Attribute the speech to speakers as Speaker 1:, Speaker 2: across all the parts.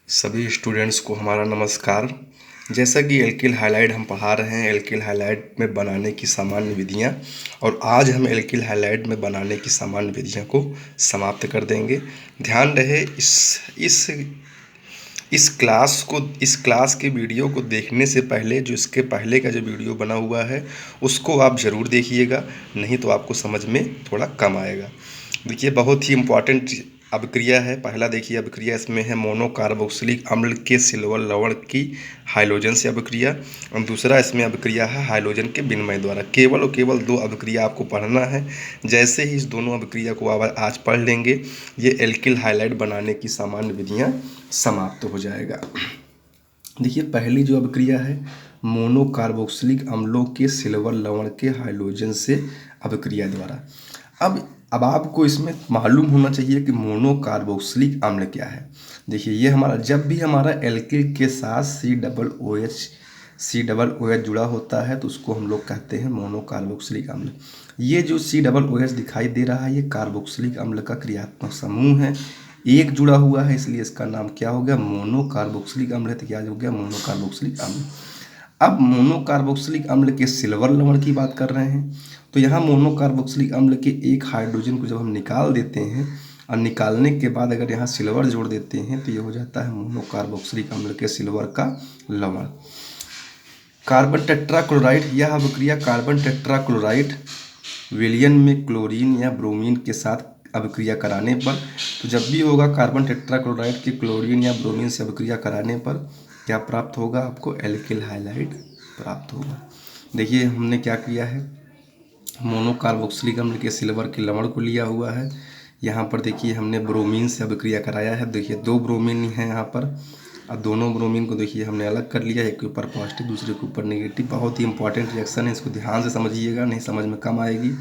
Speaker 1: सभी स्टूडेंट्स को हमारा नमस्कार। जैसा कि एल्किल हाइलाइड हम पढ़ा रहे हैं, एल्किल हाइलाइड में बनाने की सामान्य विधियां, और आज हम एल्किल हाइलाइड में बनाने की सामान्य विधियों को समाप्त कर देंगे। ध्यान रहे, इस क्लास के वीडियो को देखने से पहले जो इसके पहले का जो वीडियो बना हुआ है उसको आप ज़रूर देखिएगा, नहीं तो आपको समझ में थोड़ा कम आएगा। देखिए, बहुत ही इम्पॉर्टेंट अभिक्रिया है। पहला देखिए अभिक्रिया इसमें है मोनोकार्बोक्सिलिक अम्ल के सिल्वर लवण की हाइड्रोजन से अभिक्रिया, और दूसरा इसमें अभिक्रिया है हाइड्रोजन के विनिमय द्वारा। केवल और केवल दो अभिक्रिया आपको पढ़ना है। जैसे ही इस दोनों अभिक्रिया को आप आज पढ़ लेंगे, ये एल्किल हाइलाइड बनाने की सामान्य विधियाँ समाप्त हो जाएगा। देखिए, पहली जो अभिक्रिया है मोनोकार्बोक्सिलिक अम्लों के सिल्वर लवण के हाइड्रोजन से अभिक्रिया द्वारा। अब आपको इसमें मालूम होना चाहिए कि मोनोकार्बोक्सिलिक अम्ल क्या है। देखिए, ये हमारा जब भी हमारा एल्किल के साथ COOH जुड़ा होता है तो उसको हम लोग कहते हैं मोनोकार्बोक्सिलिक अम्ल। ये जो COOH दिखाई दे रहा है, ये कार्बोक्सिलिक अम्ल का क्रियात्मक समूह है। एक जुड़ा हुआ है, इसलिए इसका नाम क्या हो गया, मोनोकार्बोक्सिलिक अम्ल है। तो क्या हो गया, मोनोकार्बोक्सिलिक अम्ल। अब मोनोकार्बोक्सिलिक अम्ल के सिल्वर लवण की बात कर रहे हैं, तो यहाँ मोनोकार्बोक्सिलिक अम्ल के एक हाइड्रोजन को जब हम निकाल देते हैं और निकालने के बाद अगर यहाँ सिल्वर जोड़ देते हैं तो ये हो जाता है मोनोकार्बोक्सिलिक अम्ल के सिल्वर का लवण। कार्बन टेट्राक्लोराइड, यह अभिक्रिया कार्बन टेट्राक्लोराइड विलयन में क्लोरीन या ब्रोमीन के साथ अभिक्रिया कराने पर, तो जब भी होगा कार्बन टेट्राक्लोराइड की क्लोरीन या ब्रोमीन से अभिक्रिया कराने पर क्या प्राप्त होगा, आपको एल्किल हाइलाइड प्राप्त होगा। देखिए, हमने क्या किया है, मोनोकार्बोक्सिलिक अम्ल के सिल्वर के लवण को लिया हुआ है। यहाँ पर देखिए हमने ब्रोमीन से अभिक्रिया कराया है। देखिए, दो ब्रोमीन है यहाँ पर, और दोनों ब्रोमीन को देखिए हमने अलग कर लिया, एक के ऊपर पॉजिटिव दूसरे के ऊपर नेगेटिव। बहुत ही इंपॉर्टेंट रिएक्शन है, इसको ध्यान से समझिएगा, नहीं समझ में कम आएगी।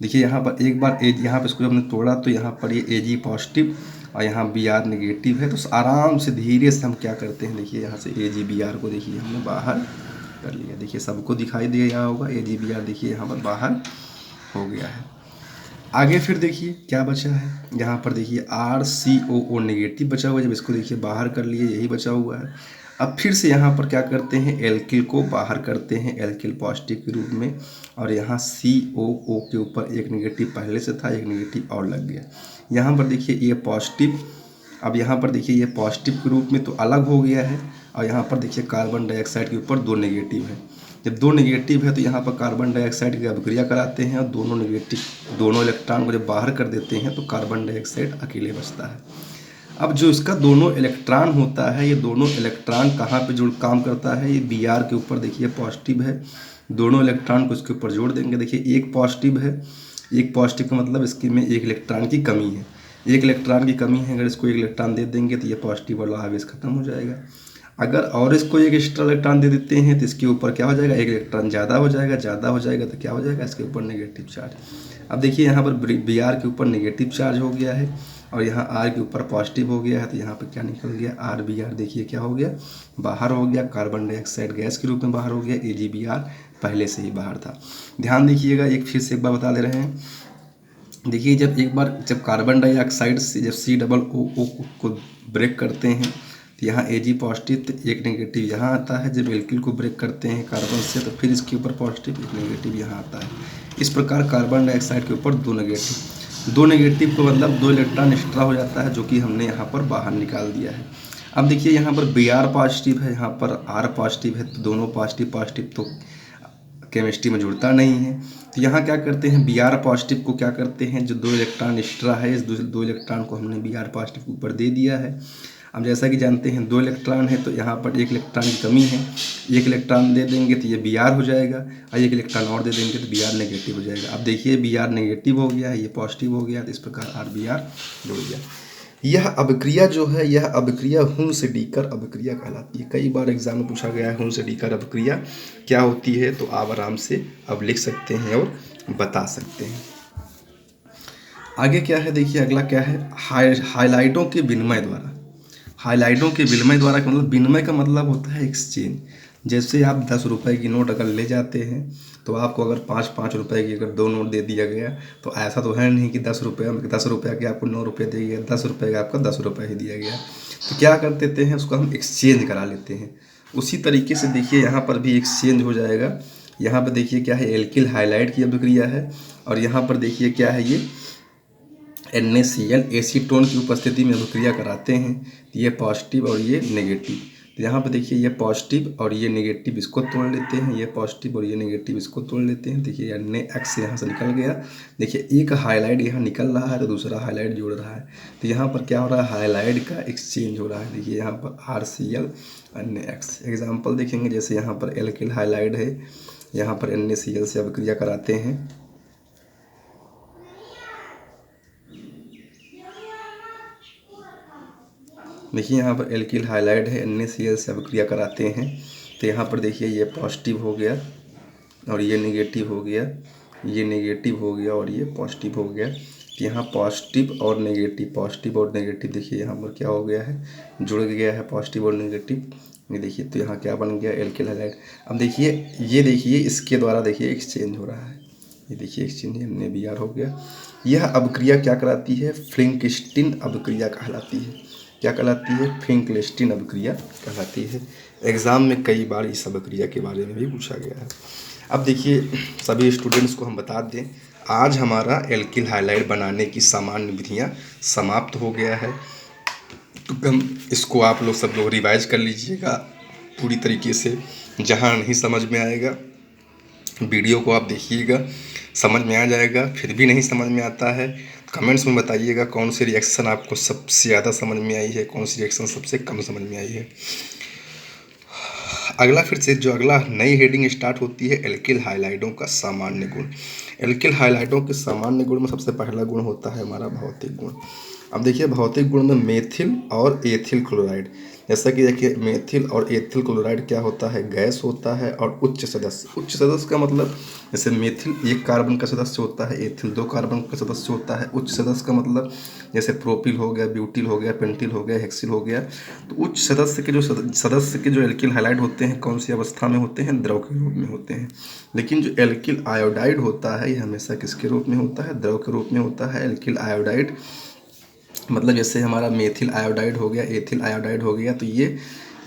Speaker 1: देखिए, यहाँ पर एक बार यहाँ पर इसको जब हमने तोड़ा तो यहाँ पर ये Ag पॉजिटिव और यहाँ Br नेगेटिव है। तो आराम से धीरे से हम क्या करते हैं, देखिए यहाँ से AgBr को देखिए हमने बाहर कर लिया। देखिए, सबको दिखाई दे रहा होगा, AgBr देखिए यहाँ पर बाहर हो गया है। आगे फिर देखिए क्या बचा है, यहाँ पर देखिए RCOO नेगेटिव बचा हुआ है। जब इसको देखिए बाहर कर लिए, यही बचा हुआ है। अब फिर से यहाँ पर क्या करते हैं, एल्किल को बाहर करते हैं एल्किल पॉजिटिव के रूप में, और यहाँ COO के ऊपर एक नेगेटिव पहले से था, एक नेगेटिव और लग गया। यहाँ पर देखिए ये पॉजिटिव, अब यहाँ पर देखिए ये पॉजिटिव के रूप में तो अलग हो गया है, और यहाँ पर देखिए कार्बन डाइऑक्साइड के ऊपर दो नेगेटिव है। जब दो नेगेटिव है तो यहाँ पर कार्बन डाइऑक्साइड की अभिक्रिया कराते हैं, और दोनों इलेक्ट्रॉन को जब बाहर कर देते हैं तो कार्बन डाइऑक्साइड अकेले बचता है। अब जो इसका दोनों इलेक्ट्रॉन होता है, ये दोनों इलेक्ट्रॉन कहाँ पे जुड़ काम करता है, ये Br के ऊपर देखिए पॉजिटिव है। दोनों इलेक्ट्रॉन को इसके ऊपर जोड़ देंगे। देखिए, एक पॉजिटिव है, एक पॉजिटिव का मतलब इसके में एक इलेक्ट्रॉन की कमी है। एक इलेक्ट्रॉन की कमी है, अगर इसको एक इलेक्ट्रॉन दे देंगे तो ये पॉजिटिव वाला आवेश खत्म हो जाएगा। अगर और इसको एक एक्स्ट्रा इलेक्ट्रॉन दे देते हैं तो इसके ऊपर क्या हो जाएगा, एक इलेक्ट्रॉन ज़्यादा हो जाएगा। ज़्यादा हो जाएगा तो क्या हो जाएगा, इसके ऊपर नेगेटिव चार्ज। अब देखिए यहाँ पर Br के ऊपर नेगेटिव चार्ज हो गया है, और यहाँ R के ऊपर पॉजिटिव हो गया है। तो यहाँ पर क्या निकल गया, RBr देखिए क्या हो गया, बाहर हो गया। कार्बन डाइऑक्साइड गैस के रूप में बाहर हो गया, AgBr पहले से ही बाहर था। ध्यान देखिएगा, फिर से एक बार बता दे रहे हैं। देखिए, जब कार्बन डाइऑक्साइड से जब COO को ब्रेक करते हैं तो यहाँ Ag पॉजिटिव, तो एक नेगेटिव यहाँ आता है। जब एल्किल को ब्रेक करते हैं कार्बन से तो फिर इसके ऊपर पॉजिटिव, एक नेगेटिव यहाँ आता है। इस प्रकार कार्बन डाइऑक्साइड के ऊपर दो नेगेटिव को मतलब दो इलेक्ट्रॉन एक्स्ट्रा हो जाता है, जो कि हमने यहाँ पर बाहर निकाल दिया है। अब देखिए यहाँ पर Br पॉजिटिव है, यहाँ पर R पॉजिटिव है, तो दोनों पॉजिटिव तो केमिस्ट्री में जुड़ता नहीं है। तो यहाँ क्या करते हैं, Br पॉजिटिव को क्या करते हैं, जो दो इलेक्ट्रॉन एक्स्ट्रा है, इस दो इलेक्ट्रॉन को हमने Br पॉजिटिव के ऊपर दे दिया है। अब जैसा कि जानते हैं दो इलेक्ट्रॉन है तो यहाँ पर एक इलेक्ट्रॉन की कमी है, एक इलेक्ट्रॉन दे देंगे तो ये Br हो जाएगा, और एक इलेक्ट्रॉन और दे देंगे तो Br नेगेटिव हो जाएगा। अब देखिए Br नेगेटिव हो गया है, ये पॉजिटिव हो गया, तो इस प्रकार RBr जुड़ गया। यह अभिक्रिया जो है, यह अभिक्रिया हुन-से-डीकर अभिक्रिया कहलाती है। कई बार एग्जाम में पूछा गया है हुन-से-डीकर अभिक्रिया क्या होती है, तो आप आराम से अब लिख सकते हैं और बता सकते हैं। आगे क्या है, देखिए अगला क्या है, हाइलाइटों के विनिमय द्वारा। हाइलाइटों के विनिमय द्वारा का मतलब, विनिमय का मतलब होता है एक्सचेंज। जैसे आप 10 रुपये की नोट अगर ले जाते हैं तो आपको अगर 5-5 रुपये की अगर दो नोट दे दिया गया, तो ऐसा तो है नहीं कि 10 रुपये के आपको 9 रुपये दिए गए, 10 रुपये का आपका 10 रुपये ही दिया गया। तो क्या कर देते हैं, उसको हम एक्सचेंज करा लेते हैं। उसी तरीके से देखिए यहाँ पर भी एक्सचेंज हो जाएगा। यहाँ पर देखिए क्या है, एल्किल हाइलाइड की अभिक्रिया है, और यहाँ पर देखिए क्या है, ये NaCl एसीटोन की उपस्थिति में अभिक्रिया कराते हैं। तो ये पॉजिटिव और ये नेगेटिव। तो यहाँ पर देखिए ये पॉजिटिव और ये नेगेटिव इसको तोड़ लेते हैं, ये पॉजिटिव और ये नेगेटिव इसको तोड़ लेते हैं। देखिए NaX यहाँ से निकल गया। देखिए एक हाइलाइड यहाँ निकल रहा है तो दूसरा हाइलाइड जुड़ रहा है। तो यहाँ पर क्या हो रहा है, हाइलाइड का एक्सचेंज हो रहा है। देखिए यहाँ पर RCl NaX। एग्जाम्पल देखेंगे, जैसे यहाँ पर एल्किल हाइलाइड है, यहाँ पर NaCl से अभिक्रिया कराते हैं। देखिए यहाँ पर एल्किल हाइलाइड है, NaCl से अभिक्रिया कराते हैं। तो यहाँ पर देखिए ये पॉजिटिव हो गया और ये नेगेटिव हो गया, ये नेगेटिव हो गया और ये पॉजिटिव हो गया। तो यहाँ पॉजिटिव और नेगेटिव देखिए यहाँ पर क्या हो गया है, जुड़ गया है पॉजिटिव और नेगेटिव। ये देखिए तो यहाँ क्या बन गया, एल्किल हाइलाइड। अब देखिए ये देखिए इसके द्वारा देखिए एक्सचेंज हो रहा है। ये देखिए एक्सचेंज NaBr हो गया। यह अभिक्रिया क्या कराती है, फ्रिंकस्टीन अभिक्रिया कहलाती है। क्या कहलाती है, फ्रिंकस्टीन अभिक्रिया कहलाती है। एग्ज़ाम में कई बार इस अभिक्रिया के बारे में भी पूछा गया है। अब देखिए सभी स्टूडेंट्स को हम बता दें, आज हमारा एल्किल हाइलाइड बनाने की सामान्य विधियाँ समाप्त हो गया है। तो हम इसको आप लोग सब लोग रिवाइज कर लीजिएगा पूरी तरीके से। जहाँ नहीं समझ में आएगा वीडियो को आप देखिएगा, समझ में आ जाएगा। फिर भी नहीं समझ में आता है कमेंट्स में बताइएगा कौन सी रिएक्शन आपको सबसे ज़्यादा समझ में आई है, कौन सी रिएक्शन सबसे कम समझ में आई है। अगला फिर से जो अगला नई हेडिंग स्टार्ट होती है, एल्किल हाइलाइडों का सामान्य गुण। एल्किल हाइलाइडों के सामान्य गुण में सबसे पहला गुण होता है हमारा भौतिक गुण। अब देखिए भौतिक गुण में मेथिल और एथिल क्लोराइड, जैसा कि देखिए मेथिल और एथिल क्लोराइड क्या होता है, गैस होता है और उच्च सदस्य। उच्च सदस्य का मतलब जैसे मेथिल 1 कार्बन का सदस्य होता है, एथिल 2 कार्बन का सदस्य होता है। उच्च सदस्य का मतलब जैसे प्रोपिल हो गया, ब्यूटिल हो गया, पेंटिल हो गया, हेक्सिल हो गया। तो उच्च सदस्य के जो एल्किल हाइलाइड होते हैं कौन सी अवस्था में होते हैं, द्रव के रूप में होते हैं। लेकिन जो एल्किल आयोडाइड होता है ये हमेशा किसके रूप में होता है, द्रव के रूप में होता है। एल्किल आयोडाइड मतलब जैसे हमारा मेथिल आयोडाइड हो गया, एथिल आयोडाइड हो गया, तो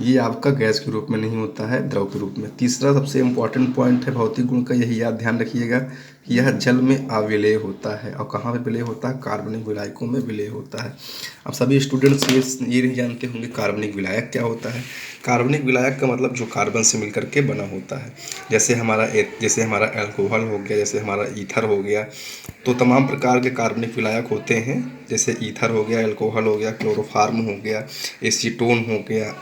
Speaker 1: ये आपका गैस के रूप में नहीं होता है, द्रव के रूप में। तीसरा सबसे इम्पॉर्टेंट पॉइंट है भौतिक गुण का, यही याद ध्यान रखिएगा कि यह जल में अविलेय होता है। और कहाँ पे विलेय होता है, कार्बनिक विलायकों में विलेय होता है। अब सभी स्टूडेंट्स ये नहीं जानते होंगे कार्बनिक विलायक क्या होता है। कार्बनिक विलायक का मतलब जो कार्बन से मिलकर के बना होता है। जैसे हमारा अल्कोहल हो गया, जैसे हमारा ईथर हो गया। तो तमाम प्रकार के कार्बनिक विलायक होते हैं, जैसे ईथर हो गया, अल्कोहल हो गया, क्लोरोफार्म हो गया, एसीटोन हो गया,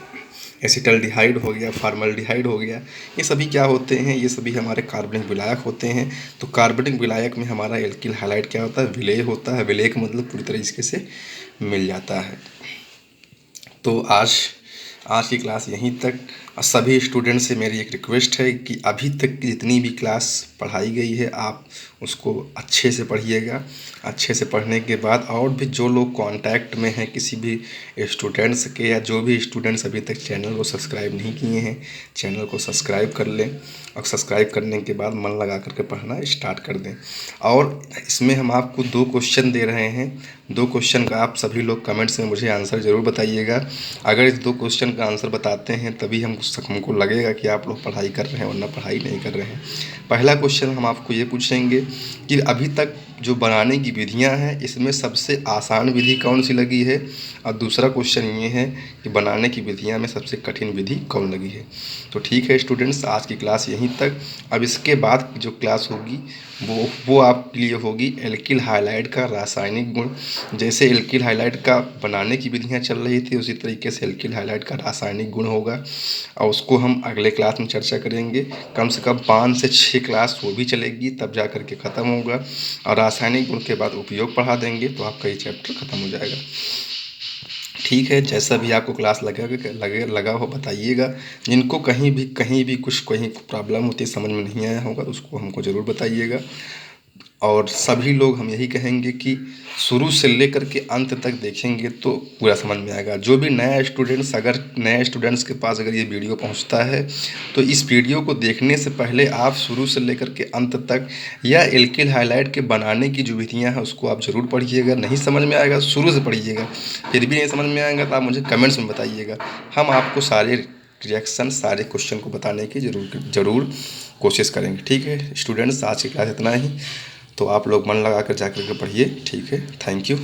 Speaker 1: एसिटल्डिहाइड हो गया, फार्मल्डिहाइड हो गया। ये सभी क्या होते हैं, ये सभी हमारे कार्बनिक विलायक होते हैं। तो कार्बनिक विलायक में हमारा एल्किल हाइलाइड क्या होता है, विलेय होता है। विलेय का मतलब पूरी तरीके से मिल जाता है। तो आज की क्लास यहीं तक। सभी स्टूडेंट से मेरी एक रिक्वेस्ट है कि अभी तक की जितनी भी क्लास पढ़ाई गई है आप उसको अच्छे से पढ़िएगा। अच्छे से पढ़ने के बाद और भी जो लोग कांटेक्ट में हैं किसी भी स्टूडेंट्स के, या जो भी स्टूडेंट्स अभी तक चैनल को सब्सक्राइब नहीं किए हैं, चैनल को सब्सक्राइब कर लें। और सब्सक्राइब करने के बाद मन लगा करके पढ़ना स्टार्ट कर दें। और इसमें हम आपको 2 क्वेश्चन दे रहे हैं। 2 क्वेश्चन का आप सभी लोग कमेंट्स में मुझे आंसर ज़रूर बताइएगा। अगर इस 2 क्वेश्चन का आंसर बताते हैं तभी हमको लगेगा कि आप लोग पढ़ाई कर रहे हैं, वरना पढ़ाई नहीं कर रहे हैं। पहला क्वेश्चन हम आपको ये पूछेंगे कि अभी तक जो बनाने की विधियां हैं इसमें सबसे आसान विधि कौन सी लगी है, और दूसरा क्वेश्चन ये है कि बनाने की विधियां में सबसे कठिन विधि कौन लगी है। तो ठीक है स्टूडेंट्स, आज की क्लास यहीं तक। अब इसके बाद जो क्लास होगी वो आपके लिए होगी एल्किल हाइलाइड का रासायनिक गुण। जैसे एल्किल हाइलाइड का बनाने की विधियां चल रही थी उसी तरीके से एल्किल हाइलाइड का रासायनिक गुण होगा, और उसको हम अगले क्लास में चर्चा करेंगे। कम से कम 5 से 6 क्लास वो भी चलेगी, तब जा कर के ख़त्म होगा। और रासायनिक गुण के बाद उपयोग पढ़ा देंगे तो आपका ये चैप्टर ख़त्म हो जाएगा। ठीक है, जैसा भी आपको क्लास लगा हो बताइएगा। जिनको कहीं भी कुछ प्रॉब्लम होती है, समझ में नहीं आया होगा तो उसको हमको ज़रूर बताइएगा। और सभी लोग हम यही कहेंगे कि शुरू से लेकर के अंत तक देखेंगे तो पूरा समझ में आएगा। जो भी नए स्टूडेंट्स के पास अगर ये वीडियो पहुंचता है तो इस वीडियो को देखने से पहले आप शुरू से लेकर के अंत तक या एल्किल हाइलाइट के बनाने की जो विधियां हैं उसको आप ज़रूर पढ़िएगा। नहीं समझ में आएगा शुरू से पढ़िएगा, फिर भी नहीं समझ में आएगा तो आप मुझे कमेंट्स में बताइएगा। हम आपको सारे रिएक्शन, सारे क्वेश्चन को बताने की ज़रूर कोशिश करेंगे। ठीक है स्टूडेंट्स, आज की क्लास इतना ही। तो आप लोग मन लगा कर जा कर के पढ़िए। ठीक है, थैंक यू।